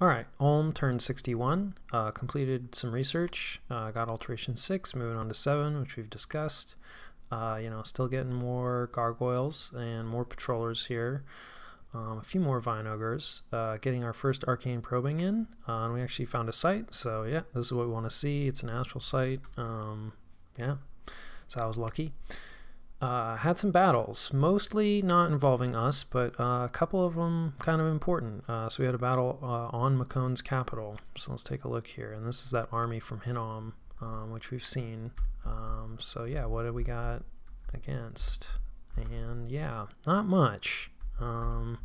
Alright, Ulm turned 61, completed some research, got alteration 6, moving on to 7, which we've discussed. Still getting more gargoyles and more patrollers here. A few more vine ogres, getting our first arcane probing in, and we actually found a site, so yeah, this is what we want to see. It's an astral site. Yeah, so I was lucky. Had some battles, mostly not involving us, but a couple of them kind of important. So we had a battle on Makone's capital, so let's take a look here, and this is that army from Hinnom, which we've seen. So yeah, what have we got against? And yeah, not much. I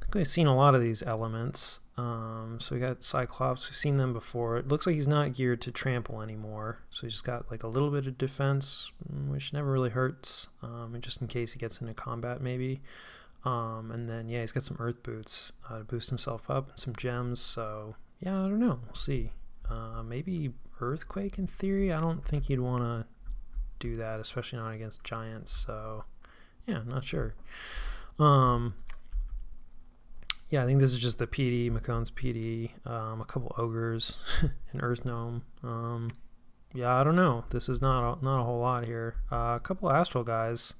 think we've seen a lot of these elements. So we got Cyclops, we've seen them before. It looks like he's not geared to trample anymore, so he's just got like a little bit of defense, which never really hurts, just in case he gets into combat maybe. And then yeah, he's got some earth boots to boost himself up, and some gems, so yeah, I don't know, we'll see. Maybe earthquake in theory. I don't think you'd want to do that, especially not against giants, so yeah, not sure. Yeah, I think this is just the PD, Makone's PD, a couple ogres, an earth gnome. Yeah, I don't know. This is not a whole lot here. A couple astral guys.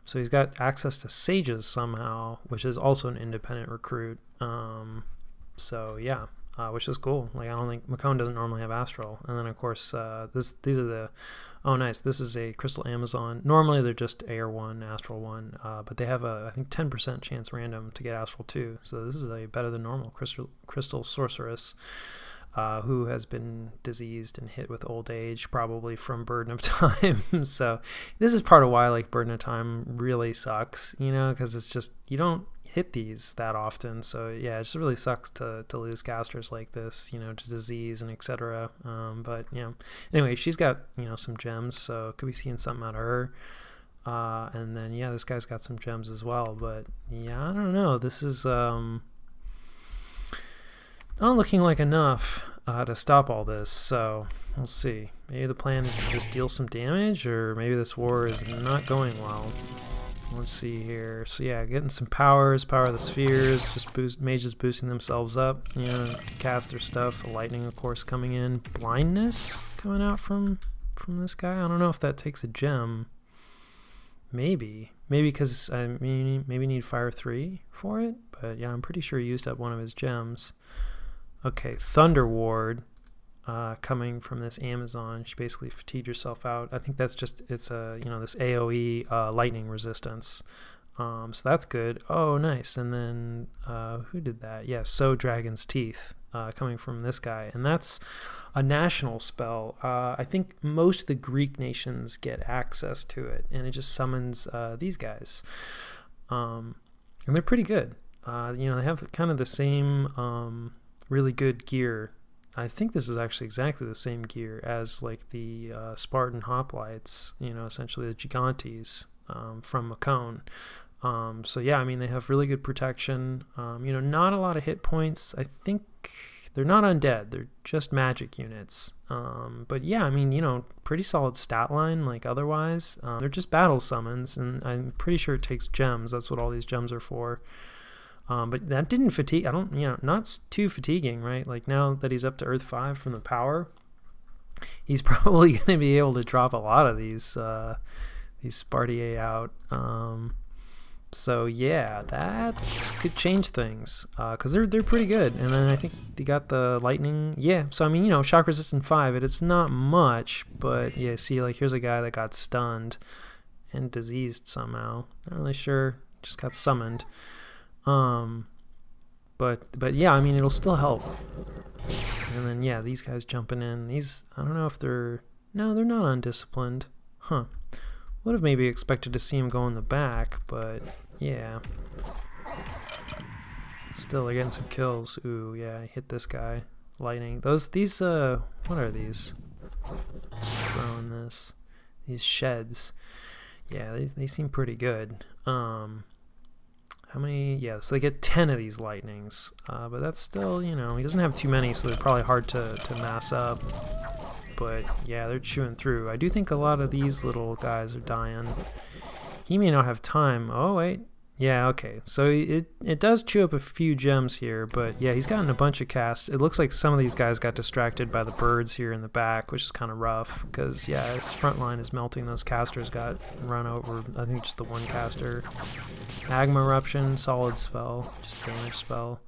So he's got access to sages somehow, which is also an independent recruit. So yeah, which is cool. Like, I don't think Makone doesn't normally have astral. And then of course these are the, oh nice, this is a crystal Amazon. Normally they're just air 1, astral 1, but they have a I think 10% chance random to get astral 2. So this is a better than normal crystal sorceress, who has been diseased and hit with old age, probably from Burden of Time. So this is part of why like Burden of Time really sucks, because it's just, you don't hit these that often. So yeah, it just really sucks to lose casters like this, to disease and etc. But yeah, anyway, she's got some gems, so could be seeing something out of her. And then yeah, this guy's got some gems as well, but yeah, I don't know, this is not looking like enough to stop all this, so we'll see. Maybe the plan is to just deal some damage, or maybe this war is not going well. Let's see here. So yeah, getting some powers, power of the spheres, just mages boosting themselves up, to cast their stuff. The lightning, of course, coming in. Blindness coming out from this guy. I don't know if that takes a gem. Maybe because I mean, maybe need fire 3 for it. But yeah, I'm pretty sure he used up one of his gems. Okay, Thunder Ward. Coming from this Amazon, she basically fatigued herself out. I think that's just, it's a this AoE lightning resistance, so that's good. Oh nice. And then who did that? Yeah, Sow Dragon's Teeth, coming from this guy, and that's a national spell. I think most of the Greek nations get access to it, and it just summons these guys, and they're pretty good. They have kind of the same really good gear. I think this is actually exactly the same gear as like the Spartan hoplites, essentially the Gigantes from Makone. So yeah, I mean, they have really good protection, not a lot of hit points. I think they're not undead, they're just magic units. But yeah, I mean, pretty solid stat line, like otherwise. They're just battle summons, and I'm pretty sure it takes gems. That's what all these gems are for. But that didn't fatigue. I don't, not too fatiguing, right? Like now that he's up to Earth 5 from the power, he's probably going to be able to drop a lot of these Spartier out. So yeah, that could change things, because they're pretty good. And then I think they got the lightning. Yeah, so I mean, shock resistant 5. It's not much, but yeah, see, like here's a guy that got stunned and diseased somehow. Not really sure. Just got summoned. But yeah, I mean, it'll still help. And then yeah, these guys jumping in. These, I don't know if they're, no, they're not undisciplined. Huh. Would have maybe expected to see him go in the back, but yeah. Still, they're getting some kills. Ooh, yeah, I hit this guy. Lightning. These, what are these? Throwing this. These sheds. Yeah, they seem pretty good. How many? Yeah, so they get 10 of these lightnings, but that's still, he doesn't have too many, so they're probably hard to mass up. But yeah, they're chewing through. I do think a lot of these little guys are dying. He may not have time. Oh wait, Yeah, okay. So it does chew up a few gems here, but yeah, he's gotten a bunch of casts. It looks like some of these guys got distracted by the birds here in the back, which is kind of rough, because yeah, his front line is melting. Those casters got run over. I think just the one caster. Magma Eruption, solid spell, just damage spell.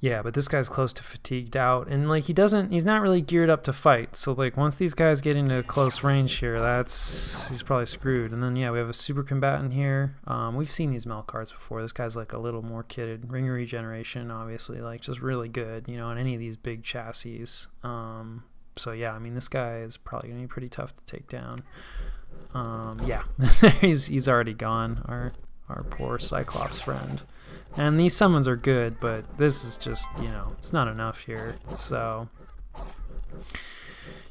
Yeah, but this guy's close to fatigued out, and like he's not really geared up to fight. So like once these guys get into close range here, he's probably screwed. And then yeah, we have a super combatant here. We've seen these Mel cards before. This guy's like a little more kitted. Ring of Regeneration, obviously, like just really good, you know, on any of these big chassis. So yeah, I mean this guy is probably gonna be pretty tough to take down. Yeah, he's already gone. Our poor Cyclops friend. And these summons are good, but this is just, you know, it's not enough here. So,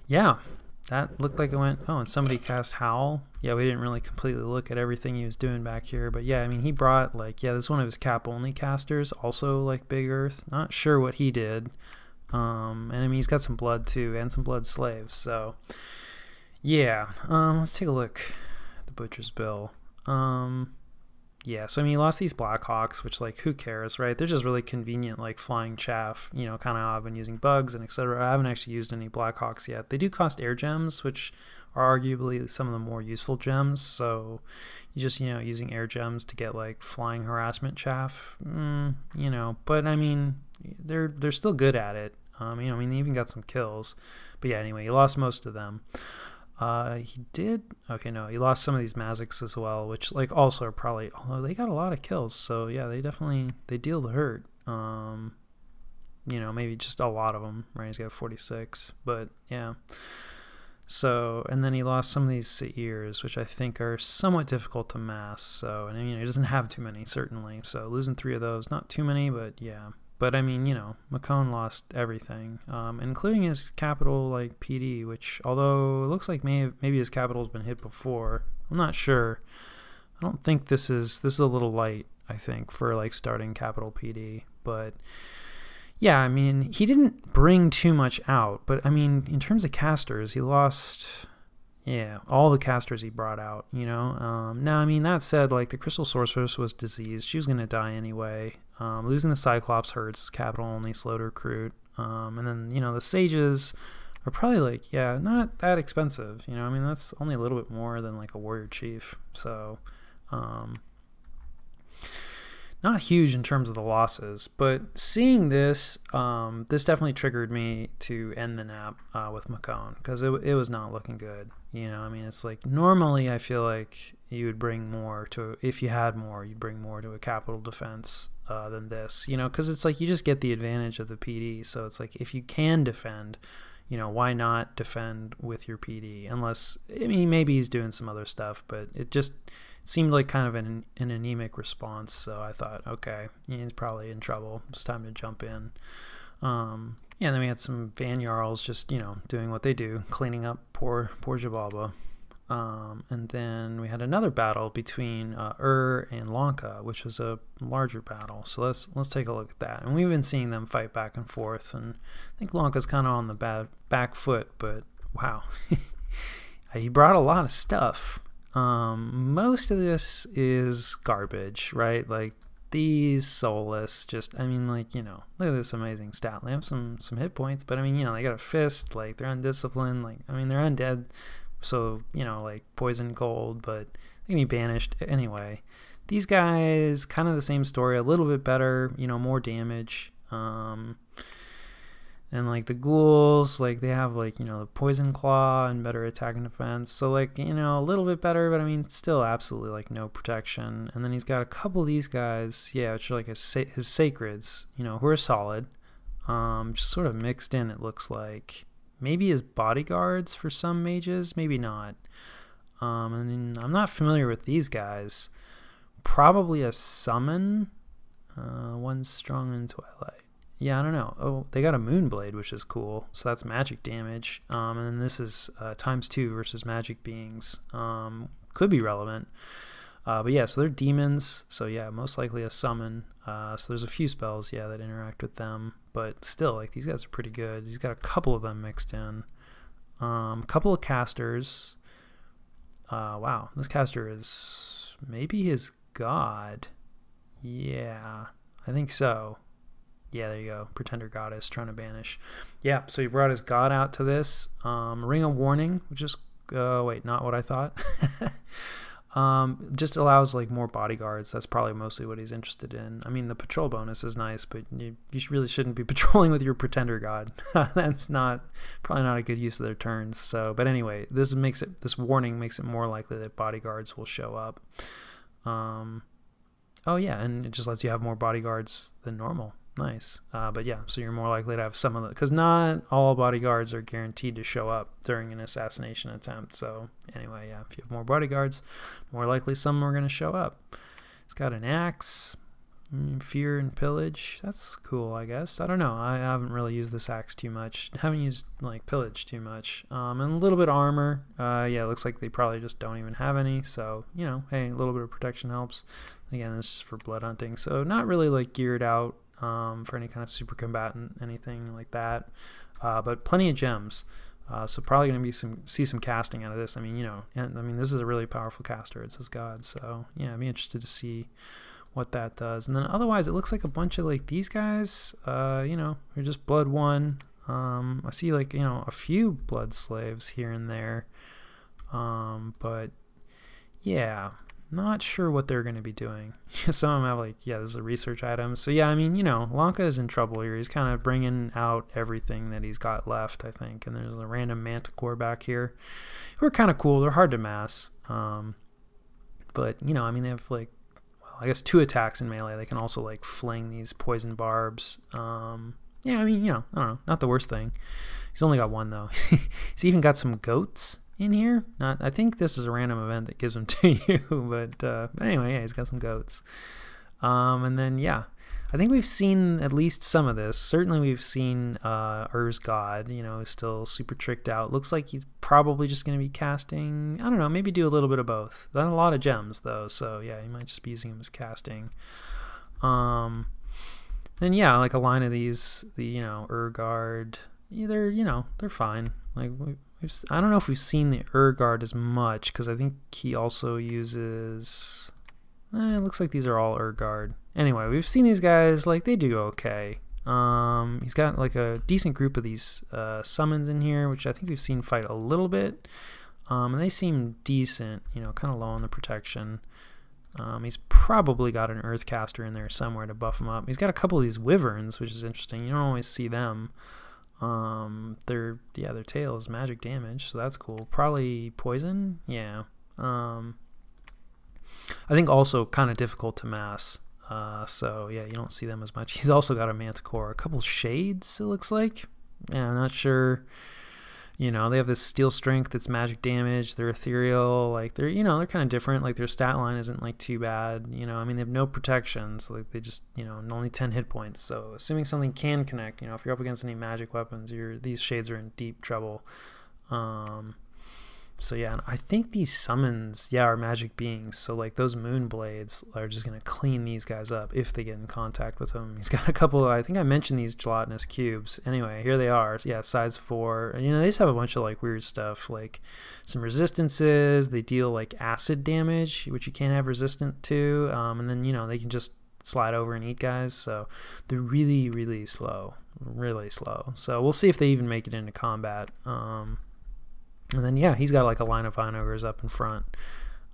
yeah, that looked like it went. Oh, and somebody cast Howl. Yeah, we didn't really completely look at everything he was doing back here. But yeah, I mean, he brought, like, yeah, this is one of his cap-only casters, also, like, Big Earth. Not sure what he did. And I mean, he's got some blood, too, and some blood slaves. So, yeah, let's take a look at the Butcher's Bill. Yeah, so I mean, he lost these Blackhawks, which, like, who cares, right? They're just really convenient, like, flying chaff, you know, kind of how I've been using bugs and etc. I haven't actually used any Blackhawks yet. They do cost air gems, which are arguably some of the more useful gems, so you just, you know, using air gems to get, like, flying harassment chaff, you know, but, I mean, they're still good at it. You know, I mean, they even got some kills. But yeah, anyway, he lost most of them. He did, okay, no, he lost some of these Mazics as well, which, like, also are probably, although they got a lot of kills, so yeah, they deal the hurt. You know, maybe just a lot of them, right? He's got 46, but yeah. So, and then he lost some of these Seirs, which I think are somewhat difficult to mass, so, and you know, he doesn't have too many, certainly, so losing 3 of those, not too many, but yeah. But I mean, you know, McCone lost everything, including his capital, like PD, which, although it looks like maybe his capital's been hit before, I'm not sure. I don't think this is a little light, I think, for like starting capital PD. But yeah, I mean, he didn't bring too much out, but I mean, in terms of casters, he lost, yeah, all the casters he brought out, you know. Now, I mean, that said, like, the Crystal Sorceress was diseased. She was going to die anyway. Losing the Cyclops hurts, capital only, slow to recruit. And then, you know, the Sages are probably, like, yeah, not that expensive. You know, I mean, that's only a little bit more than, like, a Warrior Chief. So, not huge in terms of the losses, but seeing this, this definitely triggered me to end the nap with McCone, because it was not looking good. You know, I mean, it's like normally I feel like you would bring more to, if you had more, you'd bring more to a capital defense than this, you know, because it's like you just get the advantage of the PD. So it's like if you can defend, you know, why not defend with your PD? Unless, I mean, maybe he's doing some other stuff, but it just seemed like kind of an anemic response. So I thought, okay, he's probably in trouble. It's time to jump in. Yeah, and then we had some Van Jarls just, you know, doing what they do, cleaning up poor Jababa. And then we had another battle between and Lanka, which was a larger battle. So let's take a look at that. And we've been seeing them fight back and forth, and I think Lanka's kind of on the back foot, but wow, he brought a lot of stuff. Most of this is garbage, right? Like these soulless, just, I mean, like, you know, look at this amazing stat. They have some hit points, but I mean, you know, they got a fist, like they're undisciplined, like, I mean, they're undead, so, you know, like poison gold, but they can be banished anyway. These guys, kind of the same story, a little bit better, you know, more damage. And like the ghouls, like they have, like, you know, the poison claw and better attack and defense, so like, you know, a little bit better, but I mean, still absolutely like no protection. And then he's got a couple of these guys, yeah, which are like his sacreds, you know, who are solid, just sort of mixed in, it looks like. Maybe his bodyguards for some mages, maybe not. And I'm not familiar with these guys. Probably a summon, one strong in Twilight. Yeah, I don't know. Oh, they got a Moonblade, which is cool. So that's magic damage. And then this is ×2 versus magic beings. Could be relevant. But yeah, so they're demons. So yeah, most likely a summon. So there's a few spells, yeah, that interact with them. But still, like, these guys are pretty good. He's got a couple of them mixed in. A couple of casters. Wow, this caster is maybe his god. Yeah, I think so. Yeah, there you go. Pretender goddess trying to banish. Yeah, so he brought his god out to this. Ring of Warning, which is, wait, not what I thought. Just allows like more bodyguards. That's probably mostly what he's interested in. I mean, the patrol bonus is nice, but you really shouldn't be patrolling with your Pretender god. That's probably not a good use of their turns. So, but anyway, this warning makes it more likely that bodyguards will show up. Oh yeah, and it just lets you have more bodyguards than normal. Nice. But yeah, so you're more likely to have some of the, because not all bodyguards are guaranteed to show up during an assassination attempt. So anyway, yeah, if you have more bodyguards, more likely some are going to show up. He's got an axe, fear and pillage. That's cool, I guess. I don't know. I haven't really used this axe too much. Haven't used like pillage too much. And a little bit of armor. Yeah, it looks like they probably just don't even have any. So, you know, hey, a little bit of protection helps. Again, this is for blood hunting. So not really like geared out for any kind of super combatant, anything like that, but plenty of gems. So probably going to be see some casting out of this. I mean, you know, this is a really powerful caster. It's his god. So yeah, I'd be interested to see what that does. And then otherwise, it looks like a bunch of like these guys. You know, they're just blood 1. I see like, you know, a few blood slaves here and there, but yeah. Not sure what they're going to be doing. Some of them have like, yeah, this is a research item. So yeah, I mean, you know, Lanka is in trouble here. He's kind of bringing out everything that he's got left, I think. And there's a random manticore back here who are kind of cool. They're hard to mass. But, you know, I mean, they have like, well, I guess 2 attacks in melee. They can also like fling these poison barbs. Yeah, I mean, you know, I don't know. Not the worst thing. He's only got 1 though. He's even got some goats in here. I think this is a random event that gives them to you, but anyway, yeah, he's got some goats. And then yeah, I think we've seen at least some of this. Certainly we've seen Ur's god, you know, is still super tricked out. Looks like he's probably just going to be casting, I don't know, maybe do a little bit of both. Not a lot of gems though, so yeah, you might just be using him as casting. Then yeah, like a line of these, the, you know, guard, either, you know, they're fine. Like I don't know if we've seen the guard as much, because I think he also uses, it looks like these are all guard. Anyway, we've seen these guys, like they do okay. He's got like a decent group of these summons in here, which I think we've seen fight a little bit, and they seem decent, you know, kind of low on the protection. He's probably got an Earthcaster in there somewhere to buff him up. He's got a couple of these wyverns, which is interesting. You don't always see them. Their tail is magic damage, so that's cool. Probably poison, yeah. I think also kind of difficult to mass. So yeah, you don't see them as much. He's also got a manticore, a couple shades, it looks like. Yeah, I'm not sure. You know, they have this steel strength that's magic damage. They're ethereal, like they're, you know, they're kind of different. Like their stat line isn't like too bad. You know, I mean, they have no protection, so like they just, you know, only 10 hit points. So assuming something can connect, you know, if you're up against any magic weapons, these shades are in deep trouble. So yeah, I think these summons, yeah, are magic beings. So like those moon blades are just gonna clean these guys up if they get in contact with them. He's got a couple of, I think I mentioned these gelatinous cubes. Anyway, here they are. Yeah, size 4. You know, they just have a bunch of like weird stuff, like some resistances. They deal like acid damage, which you can't have resistant to. And then, you know, they can just slide over and eat guys. So they're really, really slow, really slow. So we'll see if they even make it into combat. And then yeah, he's got like a line of vine ogres up in front.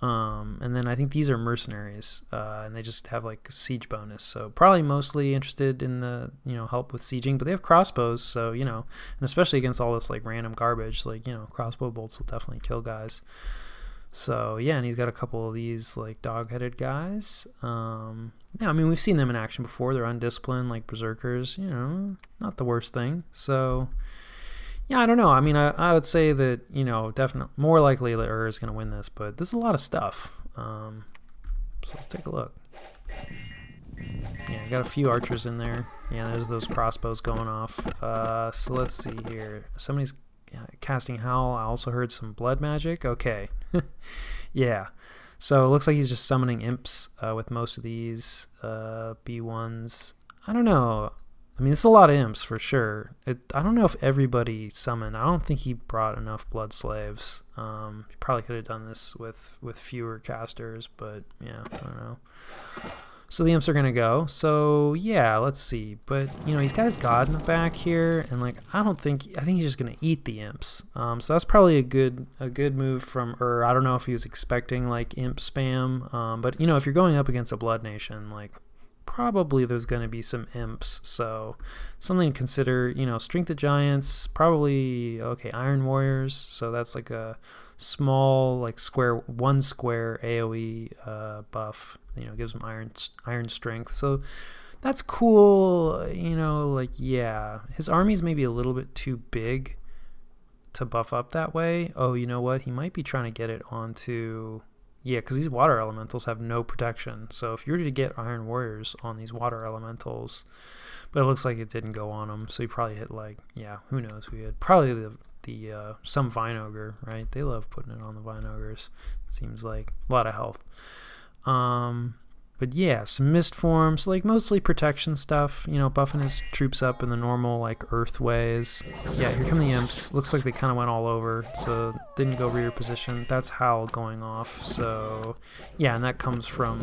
And then I think these are mercenaries, and they just have like a siege bonus. So probably mostly interested in the, you know, help with sieging, but they have crossbows. So, you know, and especially against all this like random garbage, like, you know, crossbow bolts will definitely kill guys. So yeah, and he's got a couple of these like dog-headed guys. Yeah, I mean, we've seen them in action before. They're undisciplined, like berserkers, you know, not the worst thing. So yeah, I don't know. I mean, I would say that, you know, definitely more likely that is going to win this, but there's a lot of stuff. So let's take a look. Yeah, got a few archers in there. Yeah, there's those crossbows going off. So let's see here. Somebody's casting Howl. I also heard some blood magic. Okay. Yeah. So it looks like he's just summoning imps with most of these B1s. I don't know. I mean, it's a lot of imps for sure. I don't know if everybody summoned. I don't think he brought enough blood slaves. He probably could have done this with fewer casters, but yeah, I don't know. So the imps are gonna go. So yeah, let's see. But you know, he's got his god in the back here, and like I think he's just gonna eat the imps. So that's probably a good move from I don't know if he was expecting like imp spam. But you know, if you're going up against a blood nation, like probably there's going to be some imps, so something to consider. You know, strength of giants, probably okay. Iron warriors, so that's like a small like one square AOE buff. You know, gives them iron strength, so that's cool. You know, like yeah, his army's maybe a little bit too big to buff up that way. Oh, you know what? He might be trying to get it onto. Yeah, because these water elementals have no protection. So if you were to get Iron Warriors on these water elementals, but it looks like it didn't go on them, so you probably hit like, yeah, who knows who had. Probably some Vine Ogre, right? They love putting it on the Vine Ogres. Seems like a lot of health. But yeah, some mist forms, like mostly protection stuff, you know, buffing his troops up in the normal like earth ways. Yeah, here come the imps. Looks like they kind of went all over, so didn't go rear position. That's Howl going off. So yeah, and that comes from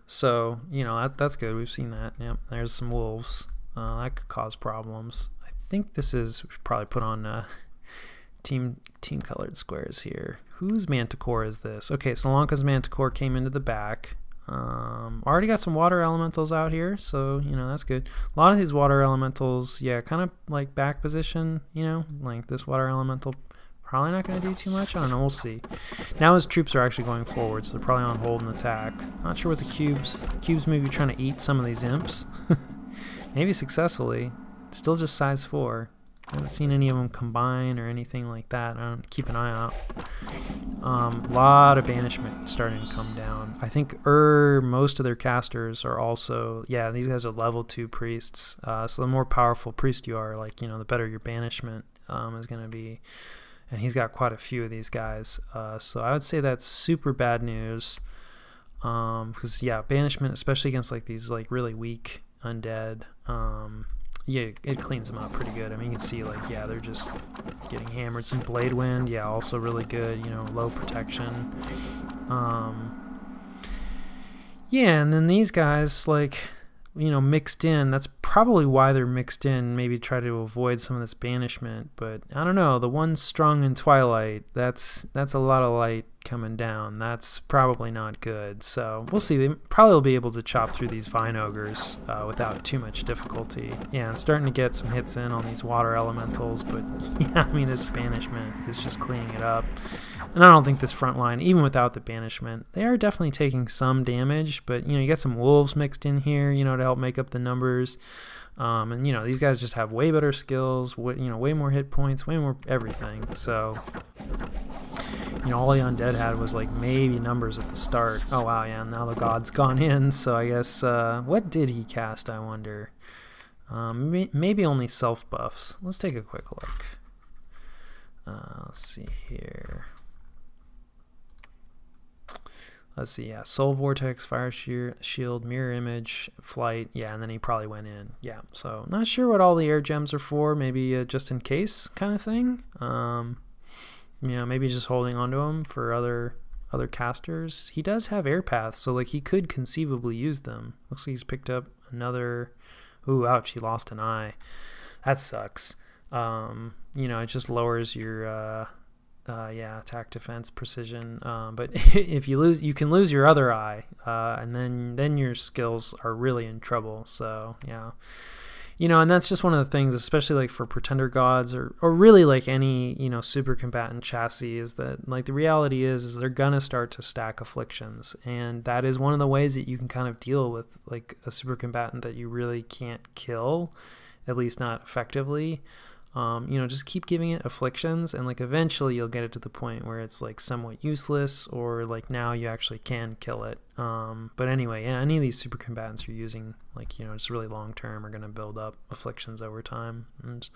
so you know, that's good. We've seen that. Yep, there's some wolves. That could cause problems. I think this is, we should probably put on team colored squares here. Whose Manticore is this? Okay, so Lanka's Manticore came into the back. Already got some water elementals out here, so you know, that's good. A lot of these water elementals, yeah, kind of like back position, you know, like this water elemental probably not going to do too much. I don't know, we'll see. Now his troops are actually going forward, so they're probably on hold and attack. Not sure what the cubes may be trying to eat some of these imps. Maybe successfully. Still just size 4. I haven't seen any of them combine or anything like that. I don't keep an eye out. A lot of banishment starting to come down. I think most of their casters are also, yeah, these guys are level 2 priests. So the more powerful priest you are, like, you know, the better your banishment is going to be. And he's got quite a few of these guys. So I would say that's super bad news. Because yeah, banishment, especially against like these like really weak undead. Yeah, it cleans them up pretty good. I mean, you can see, like, yeah, they're just getting hammered. Some Blade Wind, yeah, also really good, you know, low protection. Yeah, and then these guys, like, you know, mixed in. That's probably why they're mixed in, maybe try to avoid some of this banishment. But, I don't know, the one strong in Twilight, that's a lot of light coming down. That's probably not good. So, we'll see. They probably will be able to chop through these Vine Ogres without too much difficulty. Yeah, and starting to get some hits in on these water elementals. But, yeah, I mean, this banishment is just cleaning it up. And I don't think this front line, even without the banishment, they are definitely taking some damage. But, you know, you got some wolves mixed in here, you know, to help make up the numbers. And, you know, these guys just have way better skills, you know, way more hit points, way more everything. So, you know, all the undead had was, like, maybe numbers at the start. Oh, wow, yeah, now the god's gone in. So I guess, what did he cast, I wonder? Maybe only self-buffs. Let's take a quick look. Let's see here. Let's see, yeah, Soul Vortex, Fire Shield, Mirror Image, Flight, yeah, and then he probably went in. Yeah, so not sure what all the air gems are for, maybe just in case kind of thing. You know, maybe just holding onto them for other casters. He does have air paths, so like he could conceivably use them. Looks like he's picked up another, ooh, ouch, he lost an eye. That sucks. You know, it just lowers your yeah, attack, defense, precision. But if you lose, you can lose your other eye, and then your skills are really in trouble. So yeah, you know, and that's just one of the things, especially like for pretender gods or really like any, you know, super combatant chassis, is that like the reality is they're gonna start to stack afflictions, and that is one of the ways that you can kind of deal with like a super combatant that you really can't kill, at least not effectively. You know, just keep giving it afflictions, and like eventually you'll get it to the point where it's like somewhat useless, or like now you actually can kill it. But anyway, yeah, any of these super combatants you're using, like, you know, just really long term, are going to build up afflictions over time. And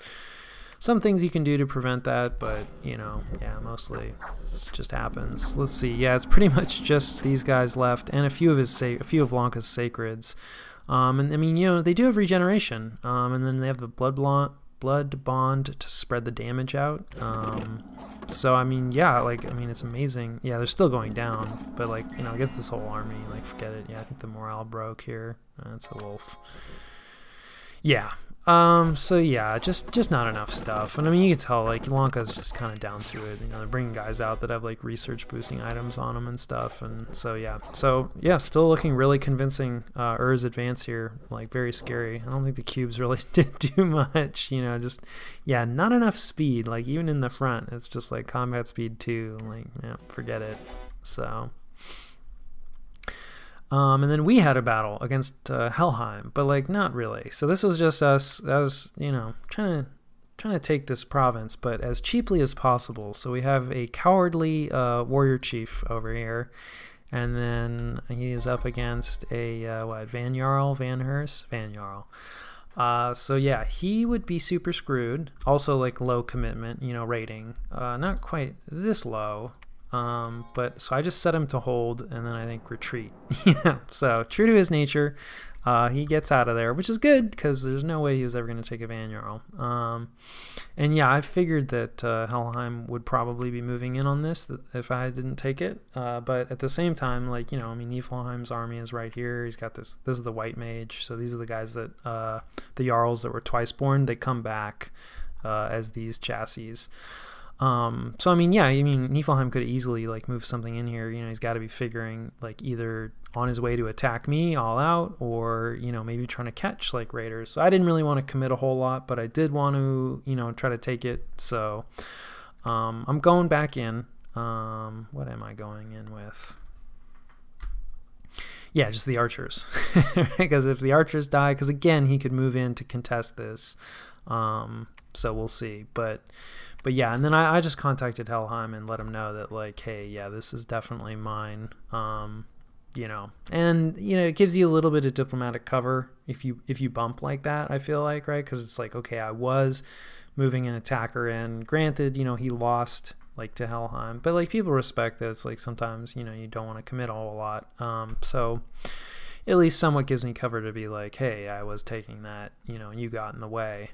some things you can do to prevent that, but you know, yeah, mostly it just happens. Let's see, yeah, it's pretty much just these guys left, and a few of Lanka's sacreds. And I mean, you know, they do have regeneration, and then they have the blood bond to spread the damage out. So I mean, yeah, like, I mean, it's amazing. Yeah, they're still going down, but like, you know, against this whole army, like, forget it. Yeah, I think the morale broke here. It's a wolf. Yeah. So yeah, just not enough stuff. And I mean, you can tell, like, Lanka's just kind of down to it. You know, they're bringing guys out that have, like, research boosting items on them and stuff. And so yeah, still looking really convincing. Ur's advance here, like, very scary. I don't think the cubes really did do much, you know, just, yeah, not enough speed. Like, even in the front, it's just like combat speed 2, like, yeah, forget it. So and then we had a battle against Helheim, but like, not really. So this was just us, you know, trying to take this province, but as cheaply as possible. So we have a cowardly warrior chief over here, and then he is up against a what, Van Jarl. So yeah, he would be super screwed. Also, like, low commitment, you know, rating, not quite this low. But so I just set him to hold, and then I think retreat. Yeah, so true to his nature, he gets out of there, which is good, because there's no way he was ever going to take a Van Jarl. And yeah, I figured that Helheim would probably be moving in on this if I didn't take it. But at the same time, like, you know, I mean, Niflheim's army is right here. He's got this is the White Mage, so these are the guys that the Jarls that were twice born. They come back as these chassis. So I mean, yeah, I mean, Niflheim could easily, like, move something in here. You know, he's got to be figuring, like, either on his way to attack me all out, or, you know, maybe trying to catch, like, raiders. So I didn't really want to commit a whole lot, but I did want to, you know, try to take it. So I'm going back in. What am I going in with? Yeah, just the archers. Because if the archers die, because again, he could move in to contest this. So we'll see. But yeah, and then I just contacted Helheim and let him know that, like, hey, yeah, this is definitely mine. You know, and, you know, it gives you a little bit of diplomatic cover if you bump like that, I feel like, right? Because it's like, okay, I was moving an attacker in. Granted, you know, he lost, like, to Helheim, but, like, people respect that. It's like, sometimes, you know, you don't want to commit a whole lot. So at least somewhat gives me cover to be like, hey, I was taking that, you know, and you got in the way.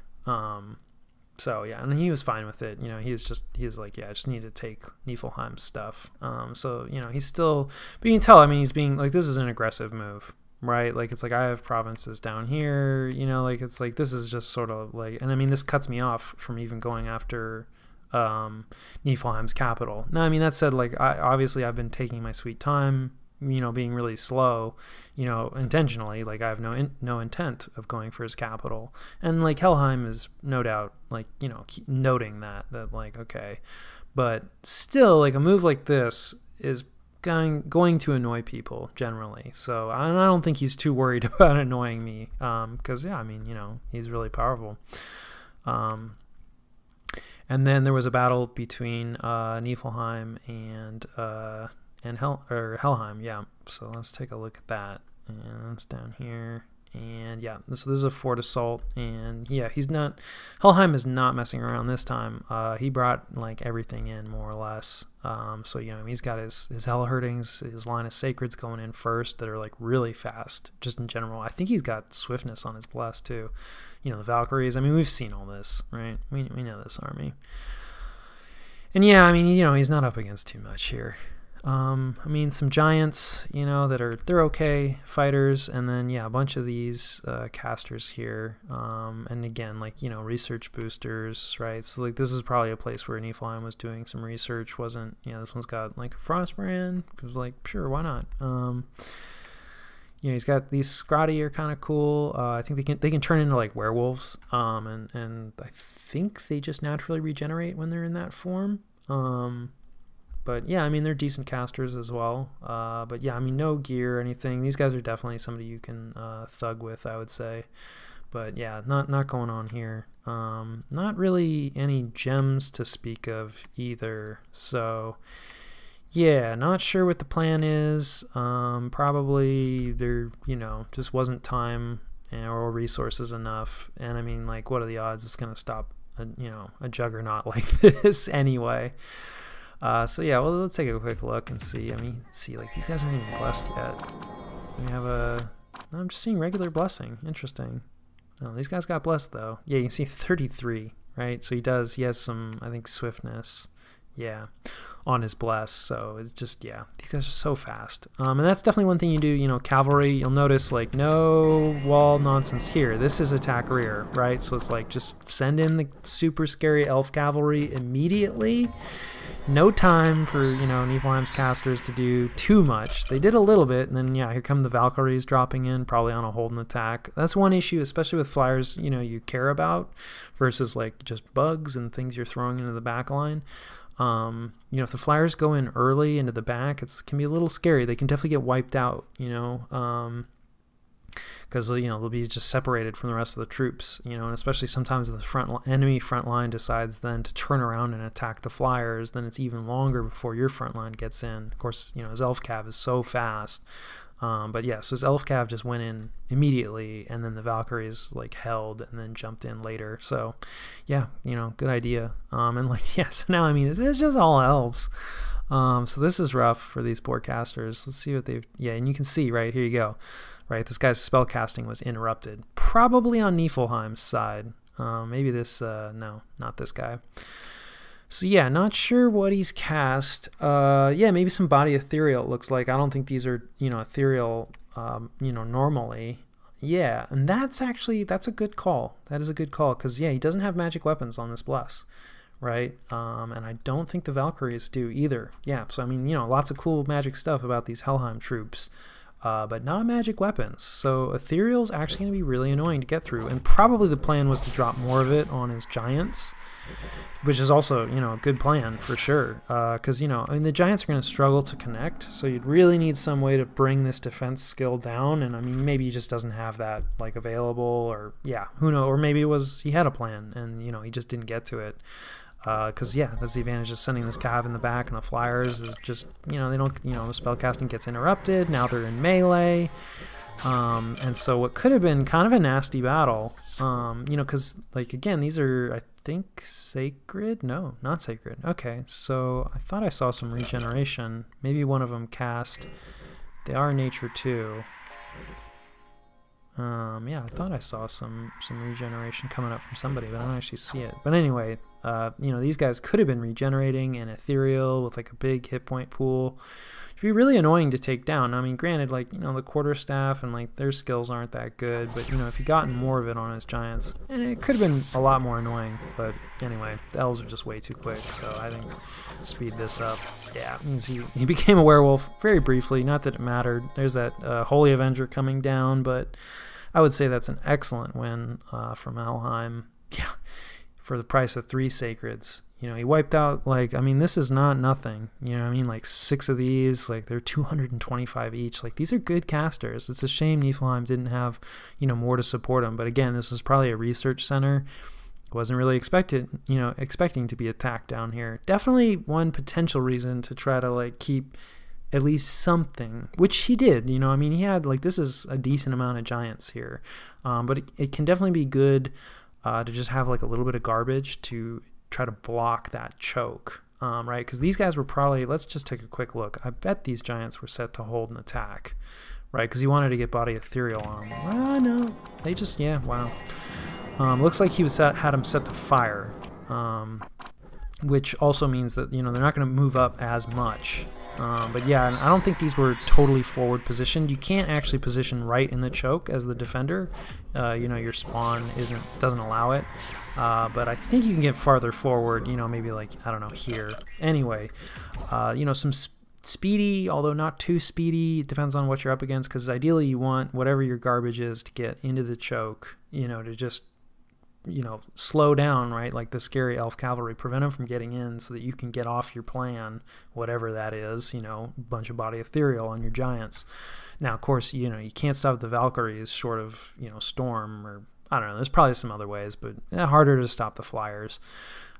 So yeah, and he was fine with it. You know, he was like, yeah, I just need to take Niflheim's stuff. So, you know, he's still, but you can tell, I mean, he's being like, this is an aggressive move, right? Like, it's like, I have provinces down here, you know, like, it's like, this is just sort of like, and I mean, this cuts me off from even going after Niflheim's capital. Now, I mean, that said, like, obviously I've been taking my sweet time, you know, being really slow, you know, intentionally. Like, I have no intent of going for his capital, and, like, Helheim is no doubt, like, you know, noting that like, okay, but still, like, a move like this is going to annoy people generally. So I don't think he's too worried about annoying me, because yeah, I mean, you know, he's really powerful. And then there was a battle between Niflheim and Helheim, yeah. So let's take a look at that. And that's down here. And yeah, this is a fort assault. And yeah, Helheim is not messing around this time. He brought, like, everything in, more or less. So, you know, he's got his Hell Herdings, his line of Sacreds going in first that are, like, really fast, just in general. I think he's got swiftness on his blast too. You know, the Valkyries. I mean, we've seen all this, right? We know this army. And yeah, I mean, you know, he's not up against too much here. I mean, some giants, you know, they're okay fighters, and then yeah, a bunch of these casters here, and again, like, you know, research boosters, right? So, like, this is probably a place where Niflheim was doing some research. Wasn't, you know, this one's got, like, a Frostbrand. It was like, sure, why not? You know, he's got these Scrotty are kind of cool. I think they can turn into, like, werewolves, and I think they just naturally regenerate when they're in that form. But yeah, I mean, they're decent casters as well. But yeah, I mean, no gear or anything. These guys are definitely somebody you can thug with, I would say. But yeah, not going on here. Not really any gems to speak of either. So yeah, not sure what the plan is. Probably there, you know, just wasn't time or resources enough. And I mean, like, what are the odds it's gonna stop a juggernaut like this anyway? So yeah, well, let's take a quick look and see. I mean, see, like, these guys aren't even blessed yet. We have a I'm just seeing regular blessing. Interesting. Oh, these guys got blessed though. Yeah, you can see 33, right? So he has some, I think, swiftness, yeah, on his bless. So it's just, yeah, these guys are so fast. And that's definitely one thing you do, you know, cavalry, you'll notice like no wall nonsense here. This is attack rear, right? So it's like just send in the super scary elf cavalry immediately. No time for, you know, Niflheim's casters to do too much. They did a little bit, and then, yeah, here come the Valkyries dropping in, probably on a hold and attack. That's one issue, especially with flyers, you know, you care about versus, like, just bugs and things you're throwing into the back line. You know, if the flyers go in early into the back, it can be a little scary. They can definitely get wiped out, you know, because, you know, they'll be just separated from the rest of the troops, you know, and especially sometimes if the enemy front line decides then to turn around and attack the flyers, then it's even longer before your front line gets in. Of course, you know, his elf cav is so fast. But yeah, so his elf cav just went in immediately, and then the Valkyries like held and then jumped in later. So yeah, you know, good idea. And like, yeah, so now I mean, it's just all elves. So this is rough for these poor casters. Let's see what they've, yeah, and you can see right here you go. Right, this guy's spell casting was interrupted, probably on Niflheim's side. Maybe this, no, not this guy. So yeah, not sure what he's cast. Yeah, maybe some body ethereal, it looks like. I don't think these are, you know, ethereal, you know, normally. Yeah, and that's actually, that's a good call. That is a good call, because yeah, he doesn't have magic weapons on this bless. Right, and I don't think the Valkyries do either. Yeah, so I mean, you know, lots of cool magic stuff about these Helheim troops. But not magic weapons. So ethereal's actually going to be really annoying to get through, and probably the plan was to drop more of it on his giants, which is also, you know, a good plan for sure. Because, you know, I mean, the giants are going to struggle to connect, so you'd really need some way to bring this defense skill down. And I mean, maybe he just doesn't have that like available, or yeah, who knows? Or maybe it was he had a plan and, you know, he just didn't get to it. Because yeah, that's the advantage of sending this cav in the back, and the flyers is just, you know, they don't, you know, the spellcasting gets interrupted. Now they're in melee, and so what could have been kind of a nasty battle, you know, because like again, these are, I think, sacred. No, not sacred. Okay, so I thought I saw some regeneration. Maybe one of them cast. They are nature too. Yeah, I thought I saw some regeneration coming up from somebody, but I don't actually see it. But anyway, you know, these guys could have been regenerating and ethereal with like a big hit point pool. It'd be really annoying to take down. I mean, granted, like, you know, the quarterstaff and like their skills aren't that good, but you know, if you gotten more of it on his giants, and it could have been a lot more annoying. But anyway, the elves are just way too quick, so I think speed this up. Yeah, you can see he became a werewolf very briefly. Not that it mattered. There's that Holy Avenger coming down, but I would say that's an excellent win from Helheim. Yeah, for the price of 3 sacreds. You know, he wiped out, like, I mean, this is not nothing. You know what I mean? Like 6 of these, like they're 225 each. Like, these are good casters. It's a shame Niflheim didn't have, you know, more to support him. But again, this was probably a research center. Wasn't really expecting to be attacked down here. Definitely one potential reason to try to like keep at least something, which he did. You know, I mean, he had like, this is a decent amount of giants here, but it can definitely be good to just have like a little bit of garbage to try to block that choke, right? Because these guys were probably, let's just take a quick look. I bet these giants were set to hold an attack, right? Because he wanted to get body ethereal on them. Oh no, they just, yeah, wow. Looks like he had him set to fire, which also means that, you know, they're not going to move up as much. But yeah, I don't think these were totally forward positioned. You can't actually position right in the choke as the defender. You know, your spawn doesn't allow it. But I think you can get farther forward, you know, maybe like, I don't know, here. Anyway, you know, some speedy, although not too speedy. It depends on what you're up against, because ideally you want whatever your garbage is to get into the choke, you know, to just, you know, slow down, right? Like the scary elf cavalry, prevent them from getting in so that you can get off your plan, whatever that is, you know, bunch of body ethereal on your giants. Now, of course, you know, you can't stop the Valkyries short of, you know, storm, or I don't know, there's probably some other ways, but harder to stop the flyers.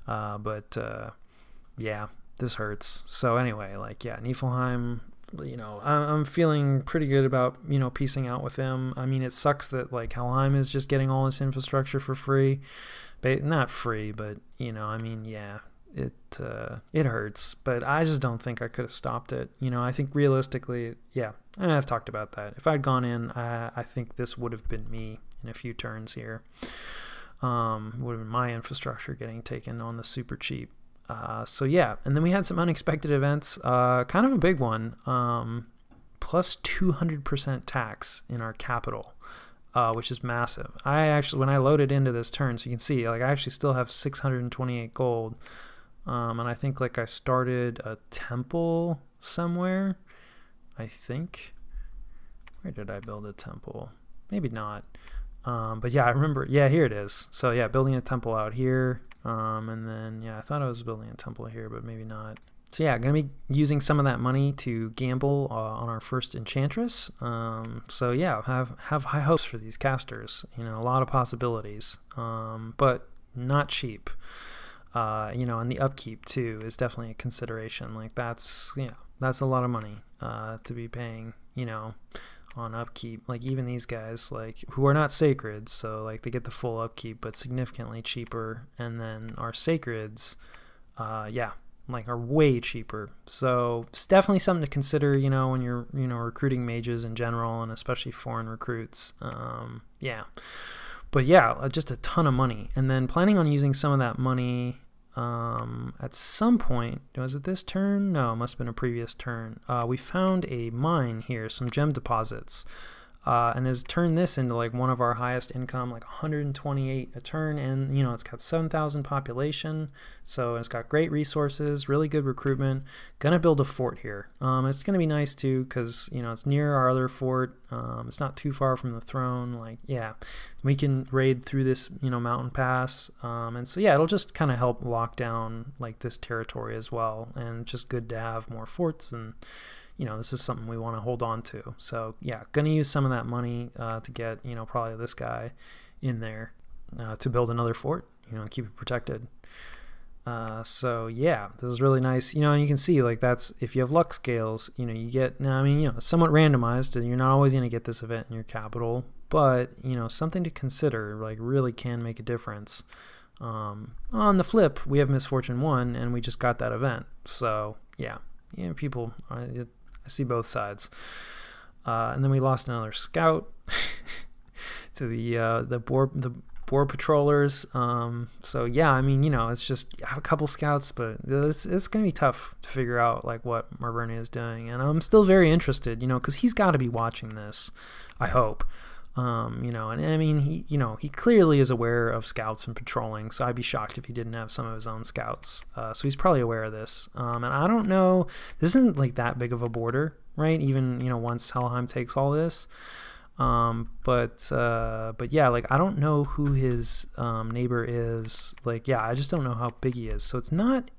Yeah, this hurts. So anyway, like, yeah, Niflheim, you know, I'm feeling pretty good about, you know, piecing out with him. I mean, it sucks that like Helheim is just getting all this infrastructure for free, but not free, but you know, I mean, yeah, it hurts, but I just don't think I could have stopped it. You know, I think realistically, yeah, I've talked about that. If I'd gone in, I think this would have been me in a few turns here. Would have been my infrastructure getting taken on the super cheap. So yeah, and then we had some unexpected events, kind of a big one, plus 200% tax in our capital, which is massive. I actually, when I loaded into this turn, so you can see, like, I actually still have 628 gold. And I think like I started a temple somewhere, I think. Where did I build a temple? Maybe not. But yeah, I remember, yeah, here it is. So yeah, building a temple out here. And then, yeah, I thought I was building a temple here, but maybe not. So yeah, going to be using some of that money to gamble on our first enchantress. So yeah, have high hopes for these casters. You know, a lot of possibilities, but not cheap. You know, and the upkeep too is definitely a consideration. Like that's a lot of money to be paying, you know, on upkeep. Like even these guys, like, who are not sacreds, so like they get the full upkeep, but significantly cheaper. And then our sacreds, yeah, like are way cheaper. So it's definitely something to consider, you know, when you're, you know, recruiting mages in general, and especially foreign recruits. Yeah. But yeah, just a ton of money. And then planning on using some of that money at some point. Was it this turn? No, it must have been a previous turn. We found a mine here, some gem deposits, and has turned this into like one of our highest income, like 128 a turn. And you know, it's got 7,000 population, so it's got great resources, really good recruitment. Gonna build a fort here. It's gonna be nice too, because you know, it's near our other fort. It's not too far from the throne. Like, yeah, we can raid through this, you know, mountain pass. And so yeah, it'll just kind of help lock down like this territory as well, and just good to have more forts. And you know, this is something we want to hold on to. So yeah, gonna use some of that money to get, you know, probably this guy in there to build another fort, you know, and keep it protected. So yeah, this is really nice, you know, and you can see like that's, if you have luck scales, you know, you get, now I mean, you know, somewhat randomized, and you're not always going to get this event in your capital, but you know, something to consider, like really can make a difference. On the flip, we have misfortune 1 and we just got that event. So yeah, you know, people, I see both sides. And then we lost another scout to the boar patrollers. So yeah, I mean, you know, it's just, I have a couple scouts, but it's gonna be tough to figure out like what Marbernia is doing. And I'm still very interested, you know, because he's got to be watching this, I hope. You know, and I mean, he, you know, he clearly is aware of scouts and patrolling, so I'd be shocked if he didn't have some of his own scouts. So he's probably aware of this. And I don't know, this isn't like that big of a border, right? Even, you know, once Helheim takes all this. But yeah, like I don't know who his neighbor is. Like, yeah, I just don't know how big he is. So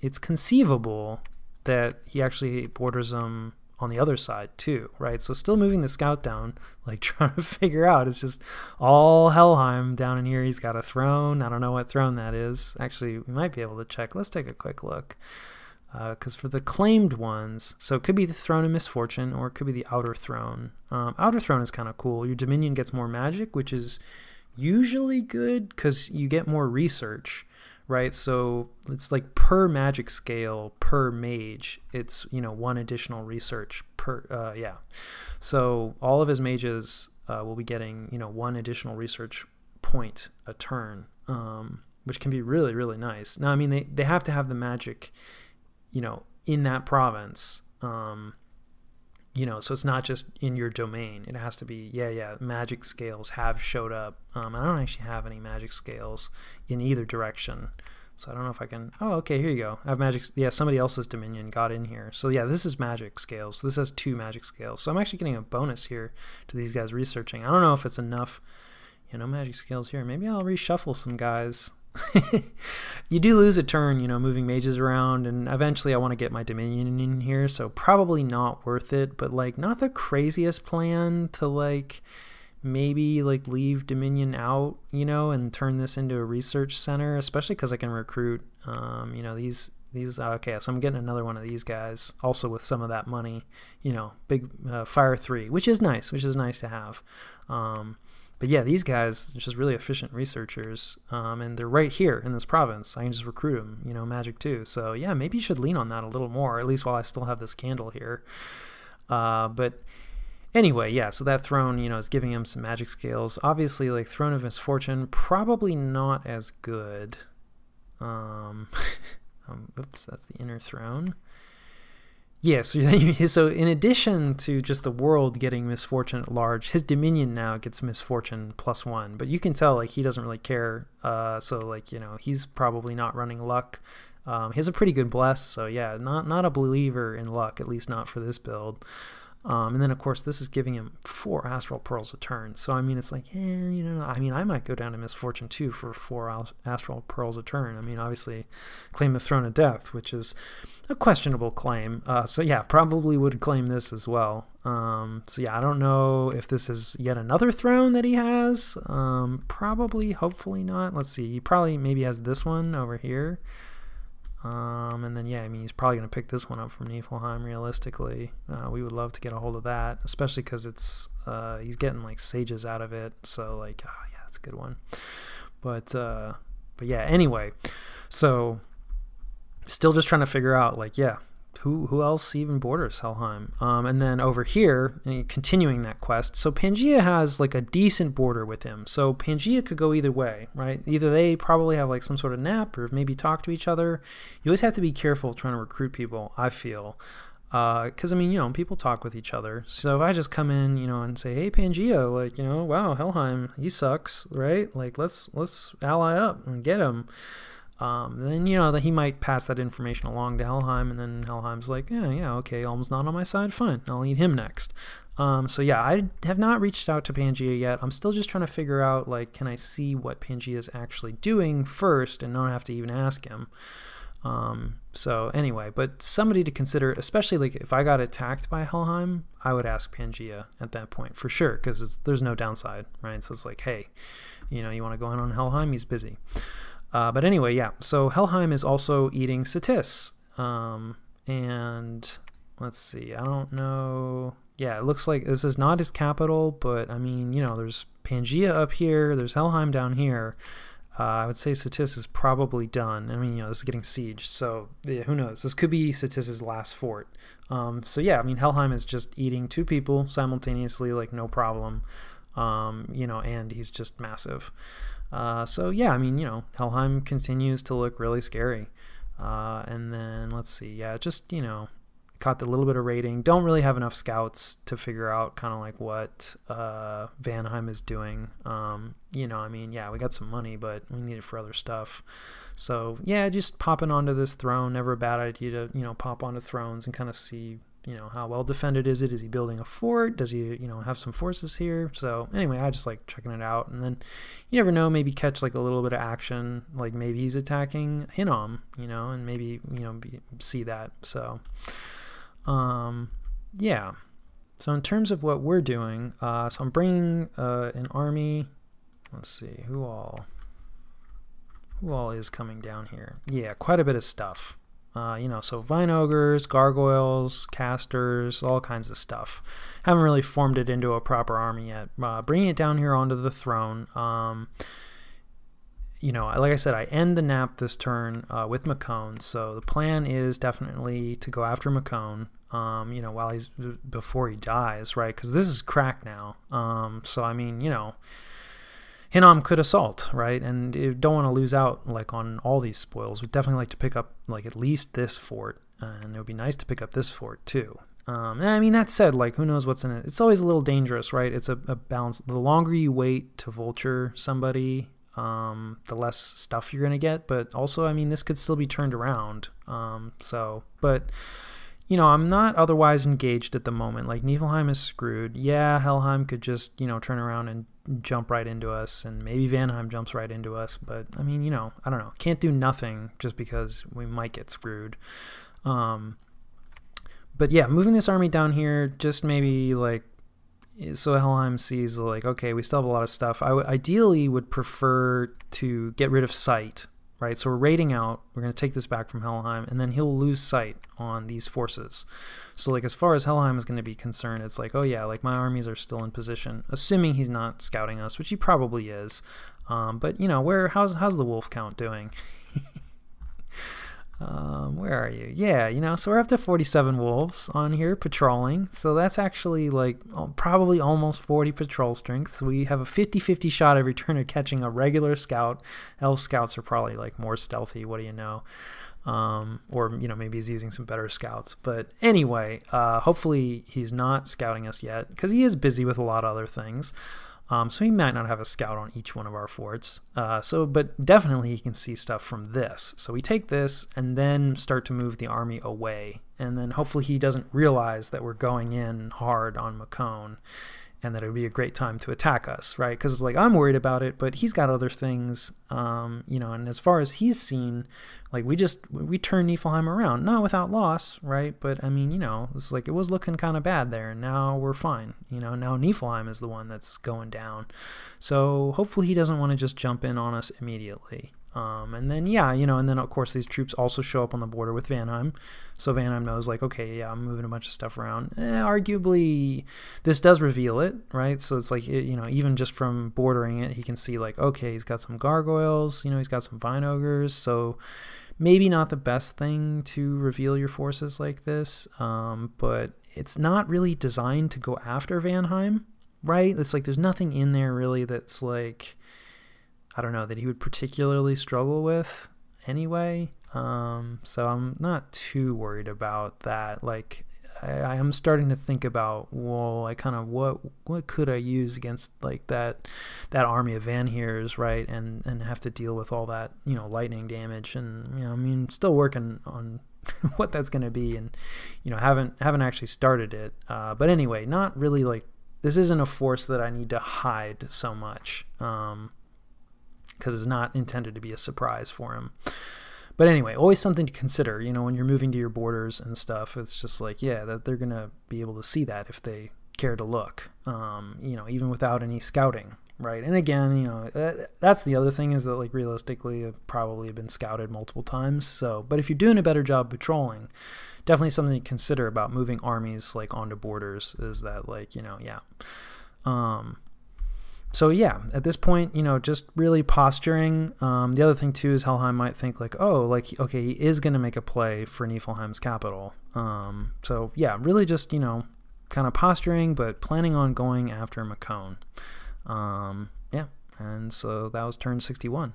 it's conceivable that he actually borders them on the other side too, right? So still moving the scout down, like trying to figure out, it's just all Helheim down in here. He's got a throne. I don't know what throne that is. Actually, we might be able to check. Let's take a quick look. Because for the claimed ones, so it could be the Throne of Misfortune, or it could be the Outer Throne. Outer Throne is kind of cool. Your Dominion gets more magic, which is usually good because you get more research, right? So it's like per magic scale, per mage, it's, you know, 1 additional research per, yeah. So all of his mages will be getting, you know, 1 additional research point a turn, which can be really, really nice. Now, I mean, they have to have the magic, you know, in that province, you know, so it's not just in your domain. It has to be, yeah, magic scales have showed up. I don't actually have any magic scales in either direction, so I don't know if I can, oh, okay, here you go. I have magic, yeah, somebody else's dominion got in here. So yeah, this is magic scales. So this has 2 magic scales. So I'm actually getting a bonus here to these guys researching. I don't know if it's enough, you know, magic scales here. Maybe I'll reshuffle some guys. You do lose a turn, you know, moving mages around, and eventually I want to get my dominion in here, so probably not worth it, but like not the craziest plan to like maybe like leave dominion out, you know, and turn this into a research center, especially because I can recruit, you know, these okay, so I'm getting another one of these guys also with some of that money, you know, big fire 3, which is nice to have. But yeah, these guys are just really efficient researchers, and they're right here in this province. I can just recruit them, you know, magic too. So yeah, maybe you should lean on that a little more, at least while I still have this candle here. But anyway, yeah, so that throne, you know, is giving him some magic scales. Obviously, like Throne of Misfortune, probably not as good. Oops, that's the inner throne. Yeah, so in addition to just the world getting misfortune at large, his dominion now gets misfortune +1. But you can tell, like, he doesn't really care. So, like, you know, he's probably not running luck. He has a pretty good bless, so yeah, not a believer in luck, at least not for this build. And then, of course, this is giving him 4 Astral Pearls a turn. So, I mean, it's like, you know, I mean, I might go down to Misfortune, too, for 4 Astral Pearls a turn. I mean, obviously, claim the Throne of Death, which is a questionable claim. So, yeah, probably would claim this as well. So, yeah, I don't know if this is yet another throne that he has. Probably, hopefully not. Let's see. He probably maybe has this one over here. And then, yeah, I mean, he's probably going to pick this one up from Niflheim, realistically. We would love to get a hold of that, especially because it's, he's getting, like, sages out of it. So, like, oh, yeah, that's a good one. But yeah, anyway. So, still just trying to figure out, like, yeah, who else even borders Helheim? And then over here, continuing that quest, so Pangaea has like a decent border with him. So Pangaea could go either way, right? Either they probably have like some sort of nap or maybe talk to each other. You always have to be careful trying to recruit people, I feel. Because, I mean, you know, people talk with each other. So if I just come in, you know, and say, hey, Pangaea, like, you know, wow, Helheim, he sucks, right? Like, let's ally up and get him. Then, you know, that he might pass that information along to Helheim, and then Helheim's like, yeah, okay, Ulm's not on my side, fine, I'll eat him next. So yeah, I have not reached out to Pangaea yet. I'm still just trying to figure out, like, can I see what Pangaea is actually doing first and not have to even ask him. So anyway, but somebody to consider, especially like if I got attacked by Helheim, I would ask Pangaea at that point for sure, because there's no downside, right? So it's like, hey, you know, you want to go in on Helheim? He's busy. But anyway, yeah, so Helheim is also eating Satis. And let's see, I don't know. Yeah, it looks like this is not his capital, but I mean, you know, there's Pangaea up here, there's Helheim down here. I would say Satis is probably done. I mean, you know, this is getting sieged, so yeah, who knows? This could be Satis's last fort. So yeah, I mean, Helheim is just eating 2 people simultaneously, like no problem. You know, and he's just massive. So yeah, I mean, you know, Helheim continues to look really scary. And then let's see, yeah, just, you know, caught the little bit of raiding. Don't really have enough scouts to figure out kind of like what Vanheim is doing. You know, I mean, yeah, we got some money, but we need it for other stuff. So yeah, just popping onto this throne, never a bad idea to, you know, pop onto thrones and kind of see, you know, how well defended is it? Is he building a fort? Does he, you know, have some forces here? So anyway, I just like checking it out, and then you never know, maybe catch like a little bit of action, like maybe he's attacking Hinnom, you know, and maybe, you know, see that. So yeah, so in terms of what we're doing, so I'm bringing an army. Let's see, who all is coming down here? Yeah, quite a bit of stuff. You know, so vine ogres, gargoyles, casters, all kinds of stuff. Haven't really formed it into a proper army yet. Bringing it down here onto the throne. You know, like I said, I end the nap this turn with Macone. So the plan is definitely to go after Macone. You know, while before he dies, right? Because this is cracked now. So I mean, you know, Hinnom could assault, right? And you don't want to lose out like on all these spoils. We'd definitely like to pick up like at least this fort, and it would be nice to pick up this fort too. And I mean, that said, like, who knows what's in it? It's always a little dangerous, right? It's a balance. The longer you wait to vulture somebody, the less stuff you're gonna get. But also, I mean, this could still be turned around. But you know, I'm not otherwise engaged at the moment. Like, Niflheim is screwed. Yeah, Helheim could just, you know, turn around and jump right into us, and maybe Vanheim jumps right into us. But, I mean, you know, I don't know. Can't do nothing just because we might get screwed. But, yeah, moving this army down here, just maybe, like, so Helheim sees, like, okay, we still have a lot of stuff. I ideally would prefer to get rid of sight. right? So we're raiding out, we're going to take this back from Helheim, and then he'll lose sight on these forces. So like as far as Helheim is going to be concerned, it's like, oh yeah, like my armies are still in position, assuming he's not scouting us, which he probably is. But you know, how's the wolf count doing? Where are you? Yeah, you know, so we're up to 47 wolves on here patrolling. So that's actually like probably almost 40 patrol strength. So we have a 50-50 shot every turn of catching a regular scout. Elf scouts are probably like more stealthy, what do you know? Or, you know, maybe he's using some better scouts. But anyway, hopefully he's not scouting us yet, because he is busy with a lot of other things. So he might not have a scout on each one of our forts. But definitely he can see stuff from this. So we take this and then start to move the army away. And then hopefully he doesn't realize that we're going in hard on Macon, and that it would be a great time to attack us, right? Because it's like, I'm worried about it, but he's got other things, you know, and as far as he's seen, like we turned Niflheim around, not without loss, right? But I mean, you know, it's like it was looking kind of bad there, and now we're fine. You know, now Niflheim is the one that's going down. So hopefully he doesn't want to just jump in on us immediately. And then, yeah, you know, and then of course these troops also show up on the border with Vanheim. So Vanheim knows like, okay, yeah, I'm moving a bunch of stuff around. Arguably, this does reveal it, right? So it's like, you know, even just from bordering it, he can see like, okay, he's got some gargoyles, you know, he's got some vine ogres. So maybe not the best thing to reveal your forces like this, but it's not really designed to go after Vanheim, right? It's like there's nothing in there really that's like, I don't know, that he would particularly struggle with anyway. So I'm not too worried about that. Like I am starting to think about, well, like kind of what could I use against like that army of Vanheers, right? And have to deal with all that, you know, lightning damage, and you know, I mean, still working on what that's going to be, and you know, haven't actually started it. But anyway, not really like, this isn't a force that I need to hide so much. Because it's not intended to be a surprise for him. But anyway, always something to consider, you know, when you're moving to your borders and stuff. It's just like, yeah, that they're going to be able to see that if they care to look, you know, even without any scouting, right? And again, you know, that's the other thing, is that like realistically it probably have been scouted multiple times. So, but if you're doing a better job patrolling, definitely something to consider about moving armies like onto borders, is that like, you know, yeah. So yeah, at this point, you know, just really posturing. The other thing too is Helheim might think like, oh, like, okay, he is going to make a play for Niflheim's capital. So yeah, really just, you know, kind of posturing, but planning on going after Macon. Yeah, and so that was turn 61.